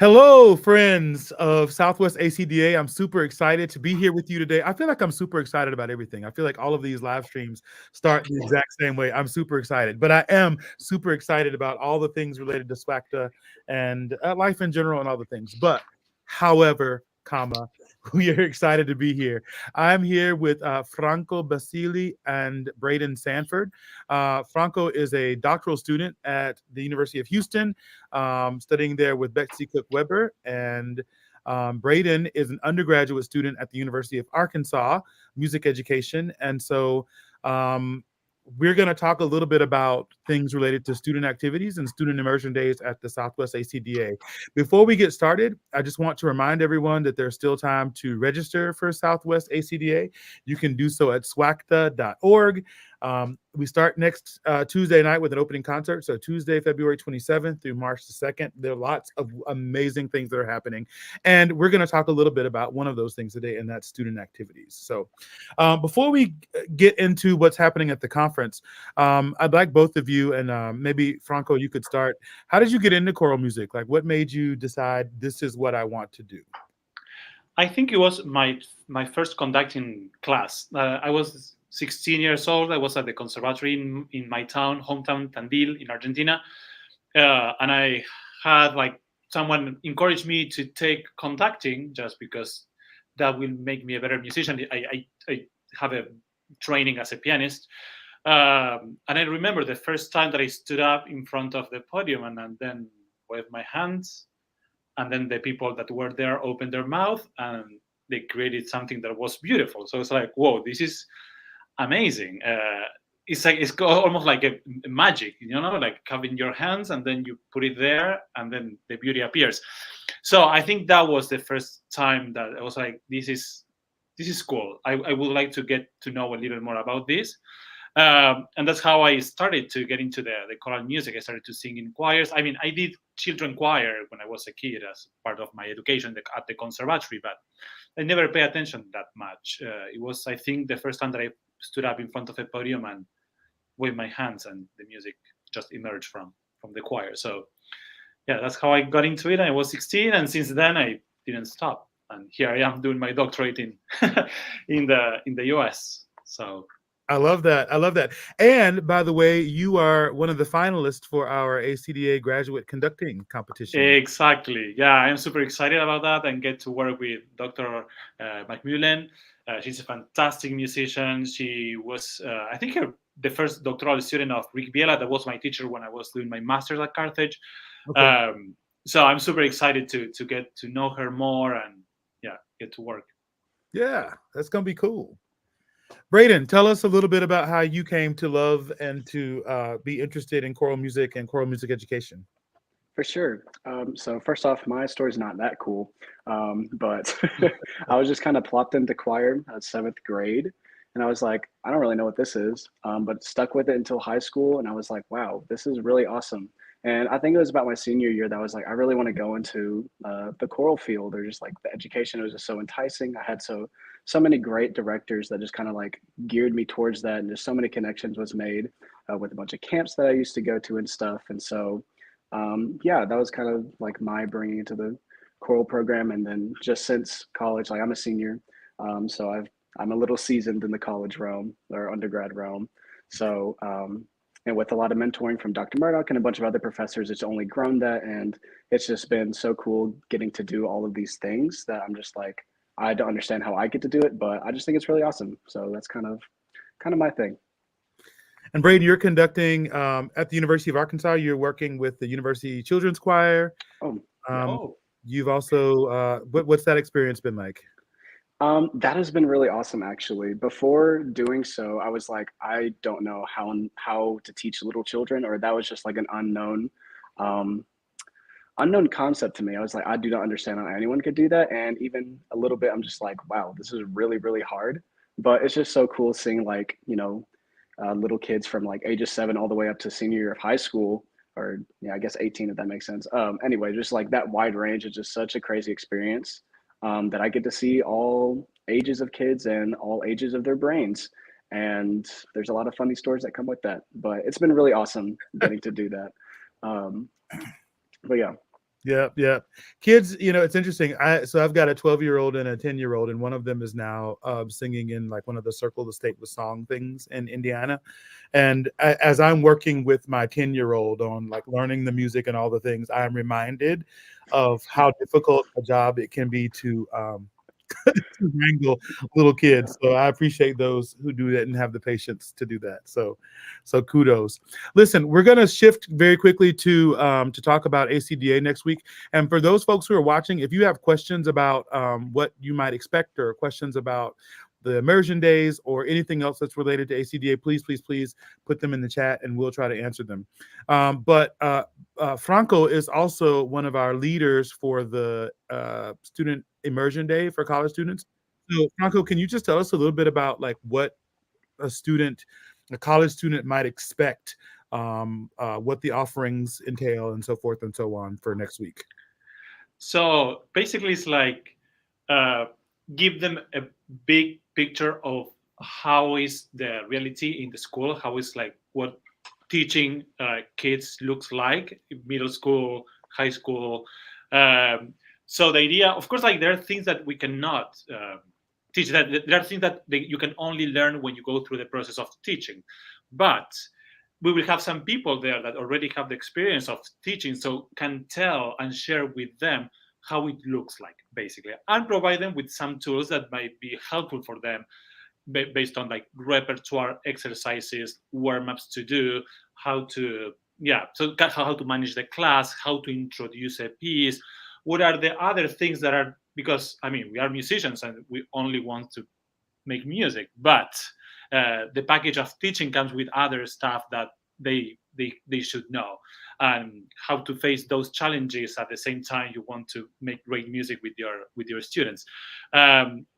Hello, friends of Southwest ACDA. I'm super excited to be here with you today. I feel like I'm super excited about everything. I feel like all of these live streams start the exact same way. I'm super excited, but I am super excited about all the things related to SWACDA and life in general and all the things. But, however, comma, we are excited to be here. I'm here with Franco Basili and Braden Sanford. Franco is a doctoral student at the University of Houston, studying there with Betsy Cook Weber. And Braden is an undergraduate student at the University of Arkansas, music education. And so we're going to talk a little bit about things related to student activities and student immersion days at the Southwest ACDA. Before we get started, I just want to remind everyone that there's still time to register for Southwest ACDA. You can do so at swacda.org. We start next Tuesday night with an opening concert. So Tuesday, February 27th through March the 2nd. There are lots of amazing things that are happening. And we're going to talk a little bit about one of those things today, and that's student activities. So before we get into what's happening at the conference, I'd like both of you, and maybe Franco, you could start. How did you get into choral music? Like, what made you decide this is what I want to do? I think it was my first conducting class. I was 16 years old. I was at the conservatory in my hometown, Tandil, in Argentina. And I had someone encouraged me to take conducting just because that will make me a better musician. I have a training as a pianist. And I remember the first time that I stood up in front of the podium and then waved my hands, and then the people that were there opened their mouth and they created something that was beautiful. So it's like, whoa, this is amazing. It's almost like a magic, like having your hands and then you put it there and then the beauty appears. So I think that was the first time that I was like, this is cool. I would like to get to know a little more about this. And that's how I started to get into the choral music. I started to sing in choirs. I mean, I did children choir when I was a kid as part of my education at the conservatory, but I never paid attention that much. It was, I think, the first time that I stood up in front of a podium and waved my hands, and the music just emerged from the choir. So yeah, that's how I got into it. I was 16, and since then I didn't stop. And here I am doing my doctorate in in the US. So I love that. I love that. And by the way, you are one of the finalists for our ACDA graduate conducting competition. Exactly. Yeah, I'm super excited about that and get to work with Dr. McMullen. She's a fantastic musician. She was, I think, the first doctoral student of Rick Biela. That was my teacher when I was doing my master's at Carthage. Okay. So I'm super excited to get to know her more and get to work. Yeah, that's going to be cool. Braden, tell us a little bit about how you came to love and to be interested in choral music and choral music education. For sure. So first off, my story's not that cool, but I was just kind of plopped into choir at 7th grade, and I was like, I don't really know what this is, but stuck with it until high school, and I was like, wow, this is really awesome. And I think it was about my senior year that I was like, I really want to go into the choral field, or just like the education. It was just so enticing. I had so many great directors that just kind of like geared me towards that, and just so many connections was made with a bunch of camps that I used to go to and stuff. And so yeah, that was kind of like my bringing into the choral program. And then just since college, like I'm a senior, so I'm a little seasoned in the college realm or undergrad realm. So and with a lot of mentoring from Dr. Murdock and a bunch of other professors, it's only grown that, and it's just been so cool getting to do all of these things that I'm just like, I don't understand how I get to do it, but I just think it's really awesome. So that's kind of my thing. And Braden, you're conducting at the University of Arkansas. You're working with the University Children's Choir. You've also, what's that experience been like? That has been really awesome, actually. Before doing so, I was like, I don't know how to teach little children, or that was just like an unknown concept to me. I was like, I do not understand how anyone could do that. And even a little bit, I'm just like, wow, this is really, really hard. But it's just so cool seeing like, little kids from like ages 7 all the way up to senior year of high school, or I guess 18, if that makes sense. Anyway, just like that wide range is just such a crazy experience that I get to see all ages of kids and all ages of their brains. And there's a lot of funny stories that come with that, but it's been really awesome getting to do that. But yeah. Yep, yep. Kids, it's interesting. I've got a 12-year-old and a 10-year-old, and one of them is now singing in like one of the Circle the State with Song things in Indiana. And as I'm working with my 10-year-old on like learning the music and all the things, I'm reminded of how difficult a job it can be to to wrangle little kids. So I appreciate those who do that and have the patience to do that. So kudos. Listen, we're going to shift very quickly to talk about ACDA next week. And for those folks who are watching, if you have questions about what you might expect or questions about the immersion days or anything else that's related to ACDA, please put them in the chat and we'll try to answer them. But Franco is also one of our leaders for the student immersion day for college students. So Franco, can you just tell us a little bit about like what a college student might expect, what the offerings entail and so forth and so on for next week? So basically, it's like give them a big picture of how is the reality in the school, how is like what teaching kids looks like in middle school, high school. So the idea, of course, like there are things that we cannot teach. That there are things that you can only learn when you go through the process of teaching, but we will have some people there that already have the experience of teaching, so can tell and share with them how it looks like, basically, and provide them with some tools that might be helpful for them based on like repertoire exercises, warm-ups to do, how to how to manage the class, how to introduce a piece, what are the other things that are, because I mean we are musicians and we only want to make music, but the package of teaching comes with other stuff that they should know, and how to face those challenges at the same time you want to make great music with your students.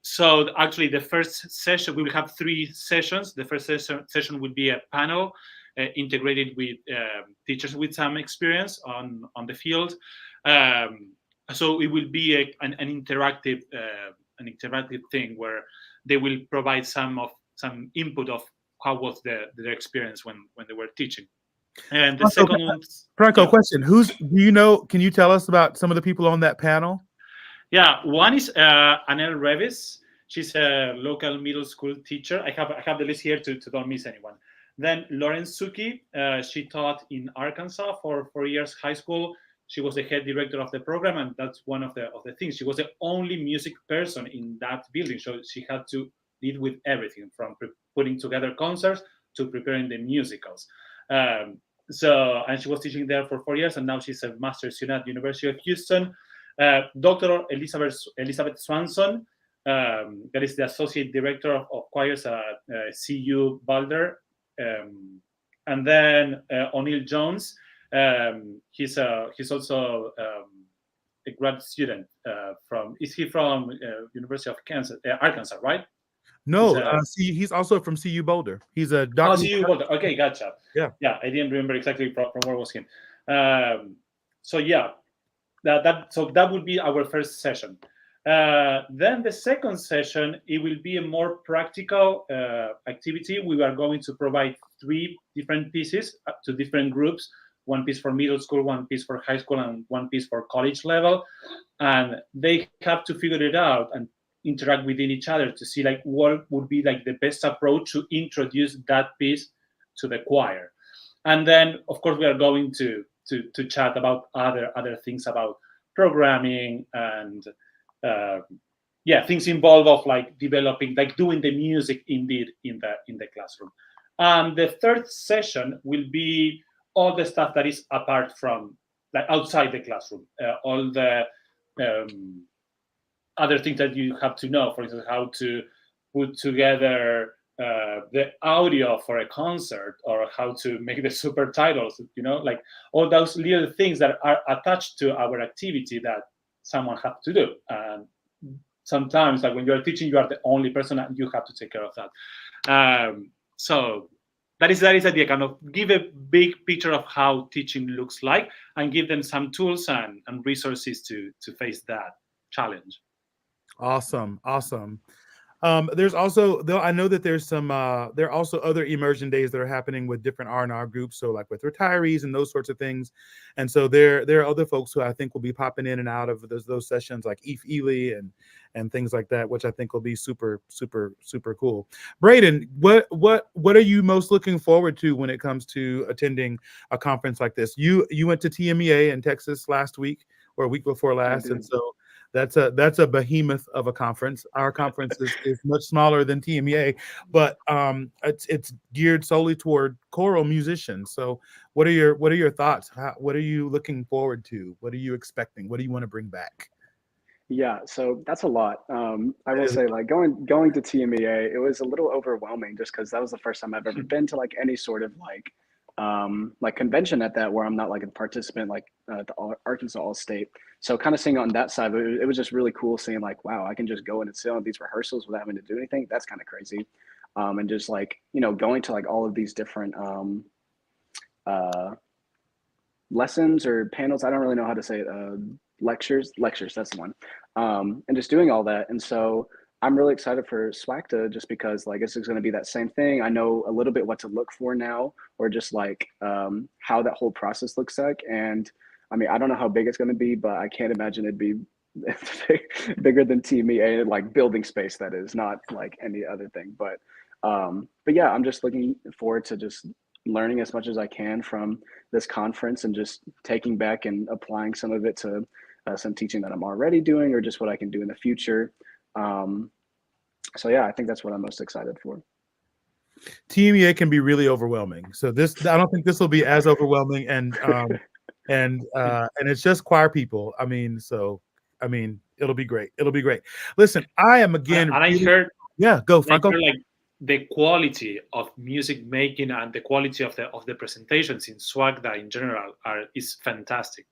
So actually the first session, we will have 3 sessions. The first session will be a panel integrated with teachers with some experience on the field. So it will be an interactive thing where they will provide some input of how was their experience when they were teaching. And the second one, Franco, question: can you tell us about some of the people on that panel? Yeah, one is Anel Revis. She's a local middle school teacher. I have the list here to don't miss anyone. Then Lauren Suki, she taught in Arkansas for 4 years high school. She was the head director of the program, and that's one of the things. She was the only music person in that building, so she had to deal with everything from putting together concerts to preparing the musicals. And she was teaching there for 4 years, and now she's a master's student at the University of Houston. Dr. Elizabeth Swanson, that is the associate director of choirs at CU Boulder. And then O'Neill Jones, he's also a grad student from University of Arkansas, right? No, he's also from CU Boulder. He's a doctor. CU Boulder. Okay, gotcha. Yeah. I didn't remember exactly from where was him. So yeah, that would be our first session. Then the second session, it will be a more practical activity. We are going to provide 3 different pieces to different groups. 1 piece for middle school, 1 piece for high school, and 1 piece for college level. And they have to figure it out and interact within each other to see like what would be like the best approach to introduce that piece to the choir. And then of course we are going to chat about other things about programming and things involved of like developing, like doing the music indeed in the classroom. And the third session will be all the stuff that is apart from, like outside the classroom, all the other things that you have to know, for instance, how to put together the audio for a concert, or how to make the super titles, like all those little things that are attached to our activity that someone has to do. And sometimes, like when you are teaching, you are the only person and you have to take care of that. So that is the idea, kind of give a big picture of how teaching looks like and give them some tools and resources to face that challenge. Awesome. There's also, though, I know that there's some there are also other immersion days that are happening with different R&R groups, so like with retirees and those sorts of things. And so there are other folks who I think will be popping in and out of those sessions, like Eve Ely and things like that, which I think will be super cool. Braden, what are you most looking forward to when it comes to attending a conference like this? You went to TMEA in Texas last week or a week before last, and so that's a behemoth of a conference. Our conference is much smaller than TMEA, but it's geared solely toward choral musicians. So what are your thoughts? What are you looking forward to? What are you expecting? What do you want to bring back? Yeah, so that's a lot. I will say, like going to TMEA, it was a little overwhelming just because that was the first time I've ever been to like any sort of like convention at that, where I'm not like a participant like the Arkansas All State. So kind of seeing on that side, it was just really cool seeing like, wow, I can just go in and sit on these rehearsals without having to do anything. That's kind of crazy. And just like, going to like all of these different lessons or panels. I don't really know how to say it. Lectures, that's the one. And just doing all that. And so I'm really excited for SWACDA just because like this is going to be that same thing. I know a little bit what to look for now, or just like how that whole process looks like. And I mean, I don't know how big it's going to be, but I can't imagine it'd be bigger than TMEA, like building space, that is, not like any other thing. But yeah, I'm just looking forward to just learning as much as I can from this conference and just taking back and applying some of it to some teaching that I'm already doing, or just what I can do in the future. So yeah, I think that's what I'm most excited for. TMEA can be really overwhelming. So I don't think this will be as overwhelming, and it's just choir people. I mean, it'll be great. It'll be great. Listen, I am again. And I heard, yeah, go Franco. like the quality of music making and the quality of the presentations in SWACDA in general is fantastic.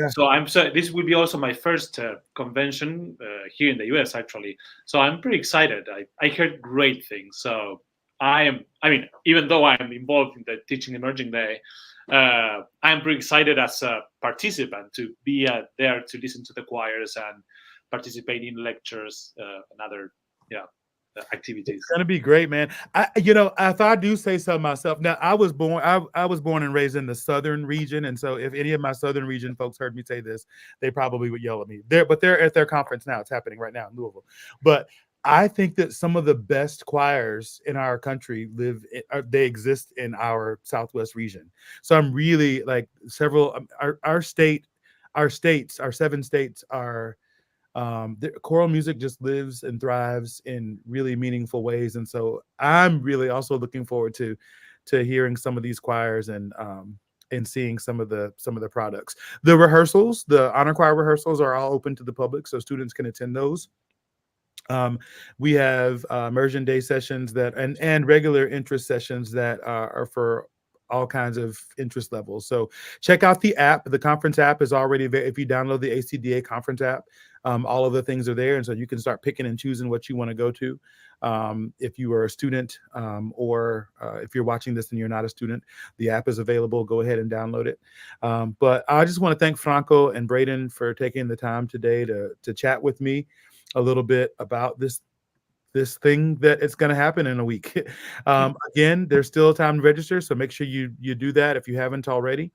So this will be also my first convention here in the US, actually. So I'm pretty excited. I heard great things. So I mean, even though I'm involved in the Teaching Emerging Day, I'm pretty excited as a participant to be there to listen to the choirs and participate in lectures and other activities. It's gonna be great, man. If I do say so myself, now I was born and raised in the southern region, and so if any of my southern region folks heard me say this, they probably would yell at me. But they're at their conference now. It's happening right now in Louisville. But I think that some of the best choirs in our country they exist in our Southwest region. So I'm really like several our 7 states are. Choral music just lives and thrives in really meaningful ways, and so I'm really also looking forward to hearing some of these choirs and seeing some of the products. The rehearsals, the honor choir rehearsals, are all open to the public, so students can attend those. We have immersion day sessions and regular interest sessions that are for all kinds of interest levels. So check out the app. The conference app is already there. If you download the ACDA conference app, all of the things are there. And so you can start picking and choosing what you want to go to. If you are a student or if you're watching this and you're not a student, the app is available. Go ahead and download it. But I just want to thank Franco and Braden for taking the time today to chat with me a little bit about this thing that it's going to happen in a week. Again, there's still time to register, so make sure you do that if you haven't already.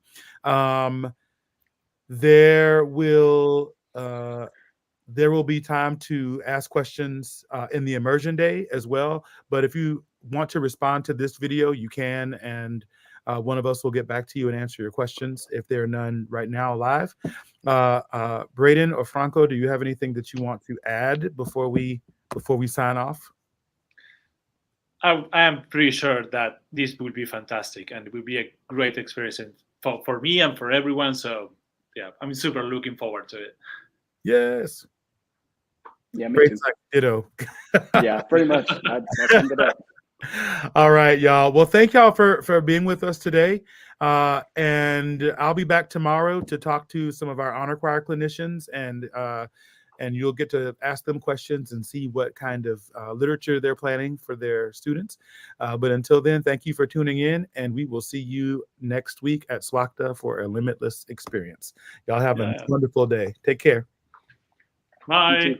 There will be time to ask questions in the immersion day as well. But if you want to respond to this video, you can, and one of us will get back to you and answer your questions if there are none right now live. Braden or Franco, do you have anything that you want to add before we sign off? I am pretty sure that this will be fantastic and it will be a great experience for me and for everyone. So yeah, I'm super looking forward to it. Yes. Yeah, me too. Ditto. Yeah, pretty much. That summed it up. All right, y'all. Well, thank y'all for being with us today. And I'll be back tomorrow to talk to some of our honor choir clinicians, and you'll get to ask them questions and see what kind of literature they're planning for their students. But until then, thank you for tuning in, and we will see you next week at SWACDA for a limitless experience. Y'all have a wonderful day. Take care. Bye.